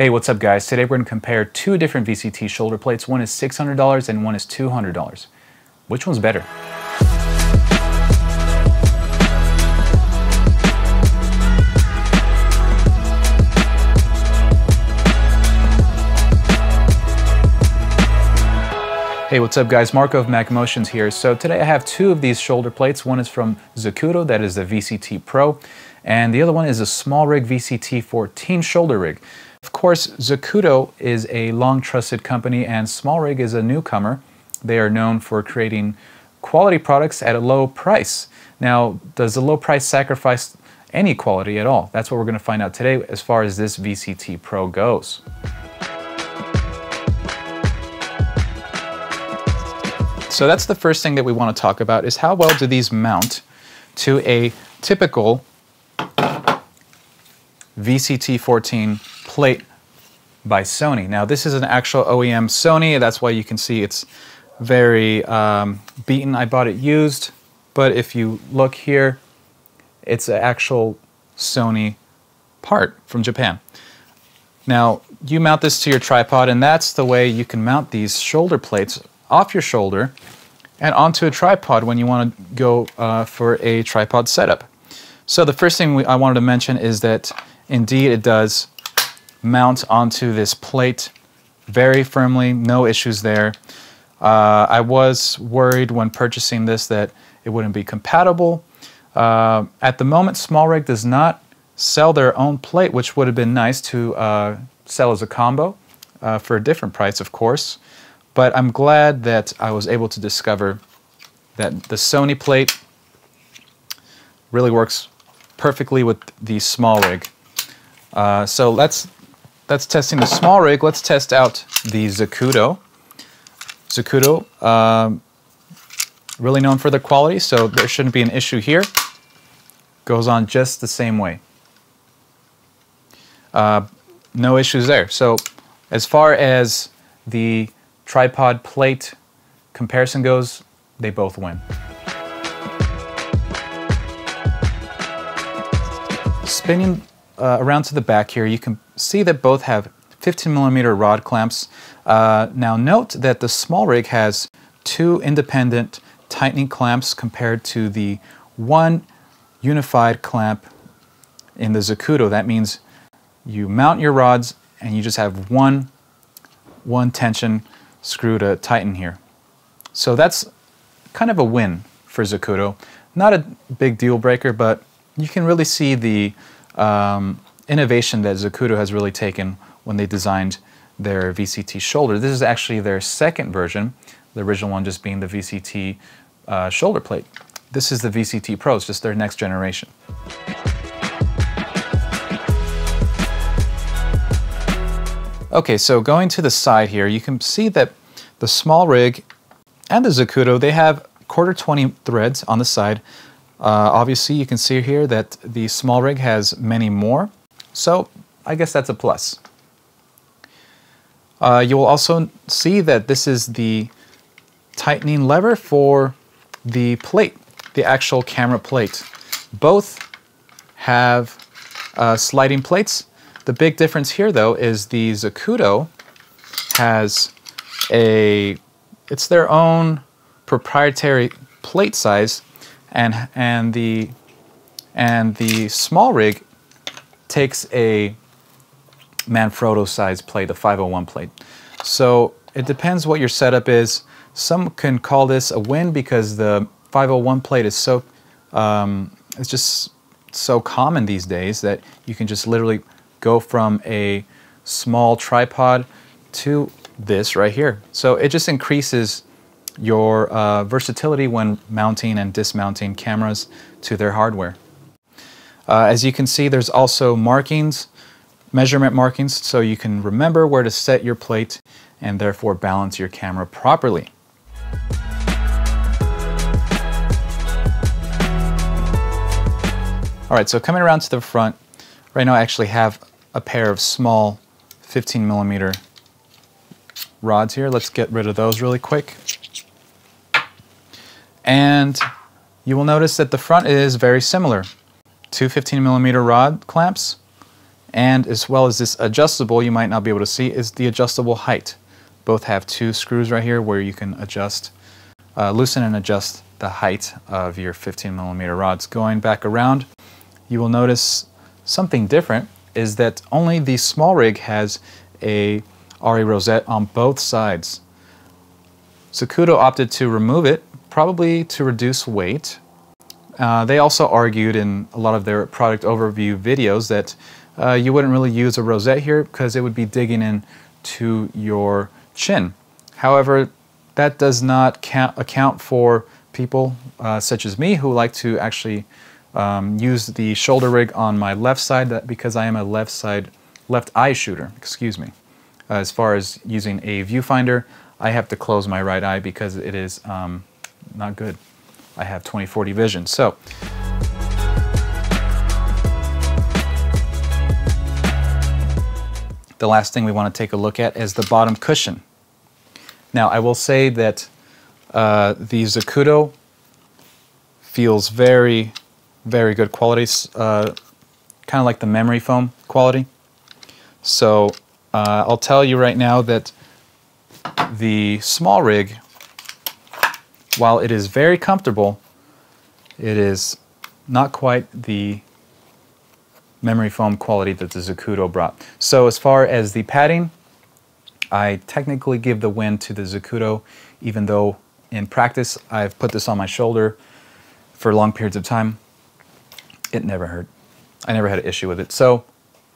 Hey, what's up guys? Today we're going to compare two different VCT shoulder plates. One is $600 and one is $200. Which one's better? Hey, what's up guys? Marco of Mac Motions here. So today I have two of these shoulder plates. One is from Zacuto, that is the VCT Pro, and the other one is a Smallrig VCT-14 shoulder rig. Of course, Zacuto is a long trusted company and Smallrig is a newcomer. They are known for creating quality products at a low price. Now, does the low price sacrifice any quality at all? That's what we're going to find out today as far as this VCT Pro goes. So that's the first thing that we want to talk about, is how well do these mount to a typical VCT-14 plate by Sony. Now this is an actual OEM Sony, that's why you can see it's very beaten. I bought it used, but if you look here, it's an actual Sony part from Japan. Now you mount this to your tripod, and that's the way you can mount these shoulder plates off your shoulder and onto a tripod when you want to go for a tripod setup. So the first thing I wanted to mention is that indeed it does mount onto this plate very firmly, no issues there. I was worried when purchasing this that it wouldn't be compatible. At the moment, Smallrig does not sell their own plate, which would have been nice to sell as a combo for a different price, of course. But I'm glad that I was able to discover that the Sony plate really works perfectly with the Smallrig. So that's testing the Smallrig. Let's test out the Zacuto. Zacuto, really known for their quality, so there shouldn't be an issue here. Goes on just the same way. No issues there. So as far as the tripod plate comparison goes, they both win. Spinning around to the back here, you can see that both have 15mm rod clamps. Now note that the Smallrig has two independent tightening clamps compared to the one unified clamp in the Zacuto. That means you mount your rods and you just have one tension screw to tighten here. So that's kind of a win for Zacuto. Not a big deal breaker, but you can really see the innovation that Zacuto has really taken when they designed their VCT shoulder. This is actually their second version, the original one just being the VCT shoulder plate. This is the VCT Pro, it's just their next generation. Okay, so going to the side here, you can see that the Smallrig and the Zacuto, they have 1/4-20 threads on the side. Obviously, you can see here that the Smallrig has many more, so I guess that's a plus. You will also see that this is the tightening lever for the plate, the actual camera plate. Both have sliding plates. The big difference here, though, is the Zacuto has it's their own proprietary plate size, and the Smallrig takes a Manfrotto size plate, a 501 plate. So it depends what your setup is. Some can call this a win because the 501 plate is so it's just so common these days that you can just literally go from a small tripod to this right here. So it just increases your versatility when mounting and dismounting cameras to their hardware. As you can see, there's also markings, measurement markings, so you can remember where to set your plate and therefore balance your camera properly. All right, so coming around to the front, right now I actually have a pair of small 15mm rods here. Let's get rid of those really quick. And you will notice that the front is very similar. Two 15mm rod clamps And as well as this adjustable, you might not be able to see, is the adjustable height. Both have two screws right here where you can adjust, loosen and adjust the height of your 15mm rods. Going back around, you will notice something different is that only the Smallrig has a ARRI rosette on both sides. Zacuto opted to remove it, probably to reduce weight. They also argued in a lot of their product overview videos that you wouldn't really use a rosette here because it would be digging in to your chin. However, that does not account for people such as me who like to actually use the shoulder rig on my left side because I am a left eye shooter, excuse me. As far as using a viewfinder, I have to close my right eye because it is not good. I have 20/40 vision. So the last thing we want to take a look at is the bottom cushion. Now, I will say that the Zacuto feels very, very good quality, kind of like the memory foam quality. So I'll tell you right now that the Smallrig, while it is very comfortable, it is not quite the memory foam quality that the Zacuto brought. So as far as the padding, I technically give the win to the Zacuto, even though in practice I've put this on my shoulder for long periods of time. It never hurt. I never had an issue with it. So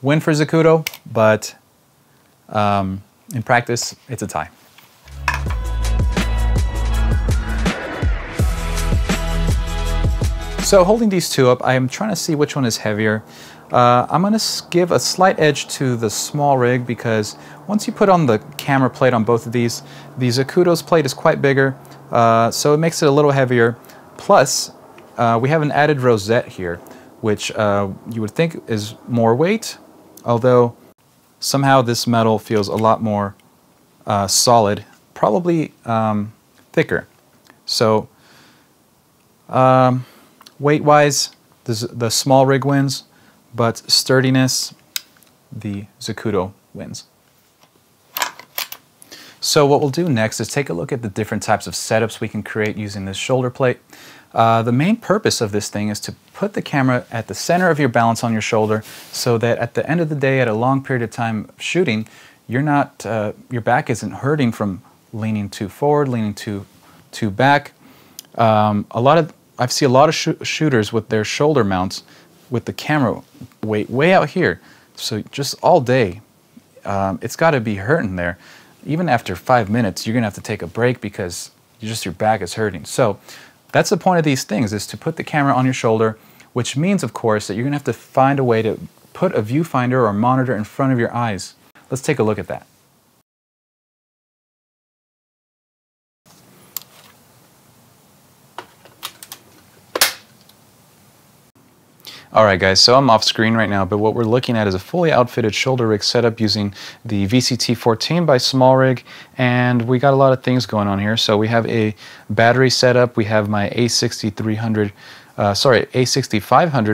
win for Zacuto, but in practice it's a tie. So holding these two up, I am trying to see which one is heavier. I'm going to give a slight edge to the Smallrig because once you put on the camera plate on both of these, the Zacuto's plate is quite bigger, so it makes it a little heavier. Plus, we have an added rosette here, which you would think is more weight, although somehow this metal feels a lot more solid, probably thicker. So weight-wise, the Smallrig wins, but sturdiness, the Zacuto wins. So what we'll do next is take a look at the different types of setups we can create using this shoulder plate. The main purpose of this thing is to put the camera at the center of your balance on your shoulder so that at the end of the day, at a long period of time shooting, you're not, your back isn't hurting from leaning too forward, leaning too back. I see a lot of shooters with their shoulder mounts with the camera weight way out here. So just all day, it's got to be hurting there. Even after 5 minutes, you're going to have to take a break because your back is hurting. So that's the point of these things, is to put the camera on your shoulder, which means, of course, that you're going to have to find a way to put a viewfinder or monitor in front of your eyes. Let's take a look at that. Alright guys, so I'm off screen right now, but what we're looking at is a fully outfitted shoulder rig setup using the VCT-14 by Smallrig, and we got a lot of things going on here. So we have a battery setup, we have my A6500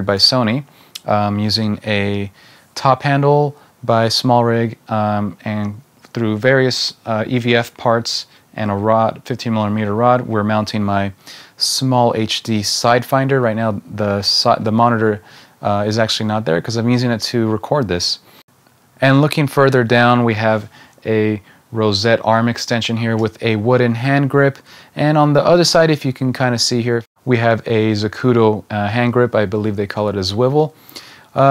by Sony, using a top handle by Smallrig, and through various EVF parts and a rod, 15mm rod, we're mounting my small HD side finder. Right now the monitor is actually not there because I'm using it to record this. And looking further down, we have a rosette arm extension here with a wooden hand grip, and on the other side, if you can kind of see here, we have a Zacuto hand grip. I believe they call it a swivel.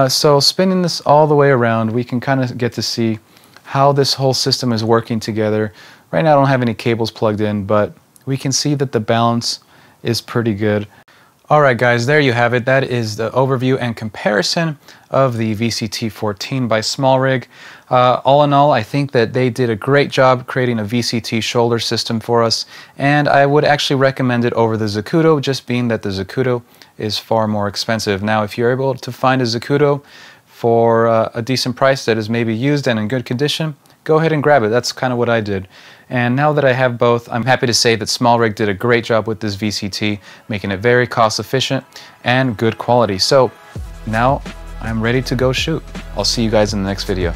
So spinning this all the way around, we can kind of get to see how this whole system is working together. Right now I don't have any cables plugged in, but we can see that the balance is pretty good. Alright guys, there you have it. That is the overview and comparison of the VCT-14 by Smallrig. All in all, I think that they did a great job creating a VCT shoulder system for us, and I would actually recommend it over the Zacuto, just being that the Zacuto is far more expensive. Now, if you're able to find a Zacuto for a decent price that is maybe used and in good condition, go ahead and grab it. That's kind of what I did. And now that I have both, I'm happy to say that Smallrig did a great job with this VCT, making it very cost efficient and good quality. So now I'm ready to go shoot. I'll see you guys in the next video.